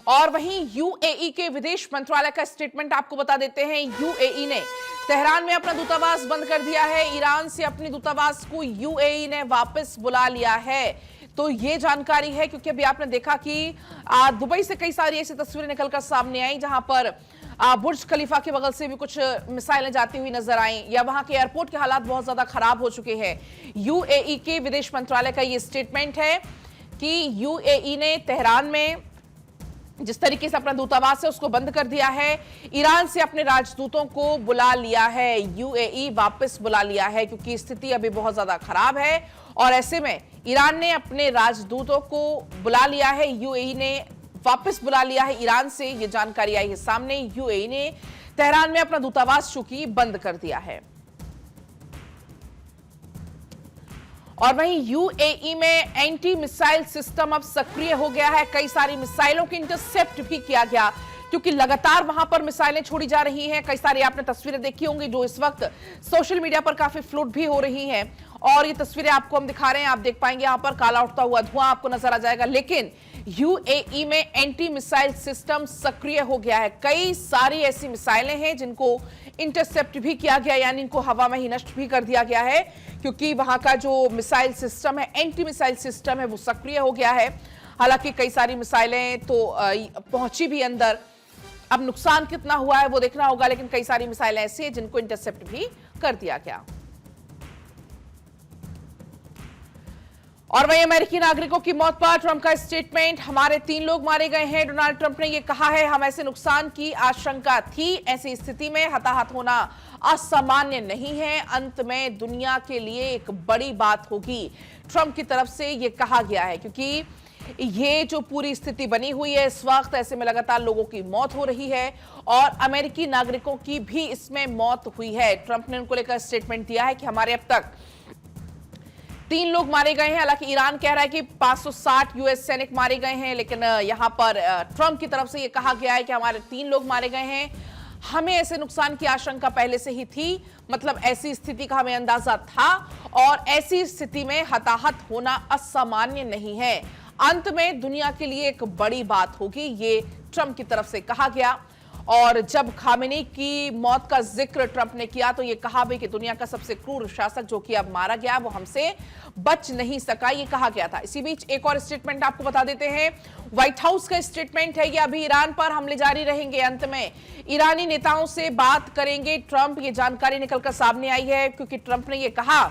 और वहीं यूएई के विदेश मंत्रालय का स्टेटमेंट आपको बता देते हैं। यूएई ने तेहरान में अपना दूतावास बंद कर दिया है। ईरान से अपने दूतावास को यूएई ने वापस बुला लिया है। तो ये जानकारी है क्योंकि अभी आपने देखा कि दुबई से कई सारी ऐसी तस्वीरें निकलकर सामने आई जहां पर बुर्ज खलीफा के बगल से भी कुछ मिसाइलें जाती हुई नजर आई, या वहां के एयरपोर्ट के हालात बहुत ज्यादा खराब हो चुके हैं। यूएई के विदेश मंत्रालय का ये स्टेटमेंट है कि यूएई ने तेहरान में जिस तरीके से अपना दूतावास है उसको बंद कर दिया है। ईरान से अपने राजदूतों को बुला लिया है, यूएई वापस बुला लिया है क्योंकि स्थिति अभी बहुत ज्यादा खराब है। और ऐसे में ईरान ने अपने राजदूतों को बुला लिया है, यूएई ने वापस बुला लिया है ईरान से। ये जानकारी आई है सामने। यूएई ने तेहरान में अपना दूतावास चूंकि बंद कर दिया है। और वहीं यूएई में एंटी मिसाइल सिस्टम अब सक्रिय हो गया है। कई सारी मिसाइलों की इंटरसेप्ट भी किया गया क्योंकि लगातार वहां पर मिसाइलें छोड़ी जा रही हैं। कई सारी आपने तस्वीरें देखी होंगी जो इस वक्त सोशल मीडिया पर काफी फ्लोट भी हो रही हैं। और ये तस्वीरें आपको हम दिखा रहे हैं, आप देख पाएंगे यहां पर काला उठता हुआ धुआं आपको नजर आ जाएगा। लेकिन यूएई में एंटी मिसाइल सिस्टम सक्रिय हो गया है। कई सारी ऐसी मिसाइलें हैं जिनको इंटरसेप्ट भी किया गया, यानी इनको हवा में ही नष्ट भी कर दिया गया है क्योंकि वहां का जो मिसाइल सिस्टम है, एंटी मिसाइल सिस्टम है, वो सक्रिय हो गया है। हालांकि कई सारी मिसाइलें तो पहुंची भी अंदर, अब नुकसान कितना हुआ है वो देखना होगा, लेकिन कई सारी मिसाइलें ऐसी हैं जिनको इंटरसेप्ट भी कर दिया गया। और वहीं अमेरिकी नागरिकों की मौत पर ट्रंप का स्टेटमेंट, हमारे 3 लोग मारे गए हैं। डोनाल्ड ट्रंप ने यह कहा है, हम ऐसे नुकसान की आशंका थी, ऐसी स्थिति में हताहत होना असामान्य नहीं है, अंत में दुनिया के लिए एक बड़ी बात होगी। ट्रंप की तरफ से यह कहा गया है क्योंकि ये जो पूरी स्थिति बनी हुई है इस वक्त, ऐसे में लगातार लोगों की मौत हो रही है और अमेरिकी नागरिकों की भी इसमें मौत हुई है। ट्रंप ने उनको लेकर स्टेटमेंट दिया है कि हमारे अब तक 3 लोग मारे गए हैं। हालांकि ईरान कह रहा है कि 560 यूएस सैनिक मारे गए हैं, लेकिन यहां पर ट्रंप की तरफ से यह कहा गया है कि हमारे 3 लोग मारे गए हैं। हमें ऐसे नुकसान की आशंका पहले से ही थी, मतलब ऐसी स्थिति का हमें अंदाजा था और ऐसी स्थिति में हताहत होना असामान्य नहीं है, अंत में दुनिया के लिए एक बड़ी बात होगी, ये ट्रंप की तरफ से कहा गया। और जब खामेनी की मौत का जिक्र ट्रंप ने किया तो यह कहा भी कि दुनिया का सबसे क्रूर शासक जो कि अब मारा गया वो हमसे बच नहीं सका, ये कहा गया था। इसी बीच एक और स्टेटमेंट आपको बता देते हैं, व्हाइट हाउस का स्टेटमेंट है कि अभी ईरान पर हमले जारी रहेंगे, अंत में ईरानी नेताओं से बात करेंगे ट्रंप। ये जानकारी निकलकर सामने आई है क्योंकि ट्रंप ने यह कहा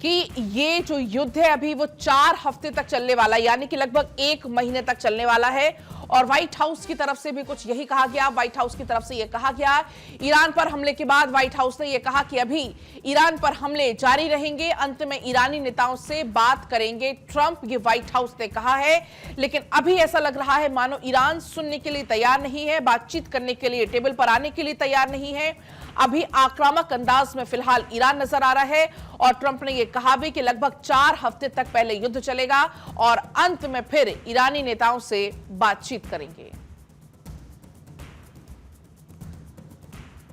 कि ये जो युद्ध है अभी वो 4 हफ्ते तक चलने वाला है, यानी कि लगभग 1 महीने तक चलने वाला है। और व्हाइट हाउस की तरफ से भी कुछ यही कहा गया। व्हाइट हाउस की तरफ से यह कहा गया, ईरान पर हमले के बाद व्हाइट हाउस ने यह कहा कि अभी ईरान पर हमले जारी रहेंगे, अंत में ईरानी नेताओं से बात करेंगे ट्रंप, ये व्हाइट हाउस ने कहा है। लेकिन अभी ऐसा लग रहा है मानो ईरान सुनने के लिए तैयार नहीं है, बातचीत करने के लिए, टेबल पर आने के लिए तैयार नहीं है। अभी आक्रामक अंदाज में फिलहाल ईरान नजर आ रहा है और ट्रंप ने यह कहा भी कि लगभग 4 हफ्ते तक पहले युद्ध चलेगा और अंत में फिर ईरानी नेताओं से बातचीत करेंगे।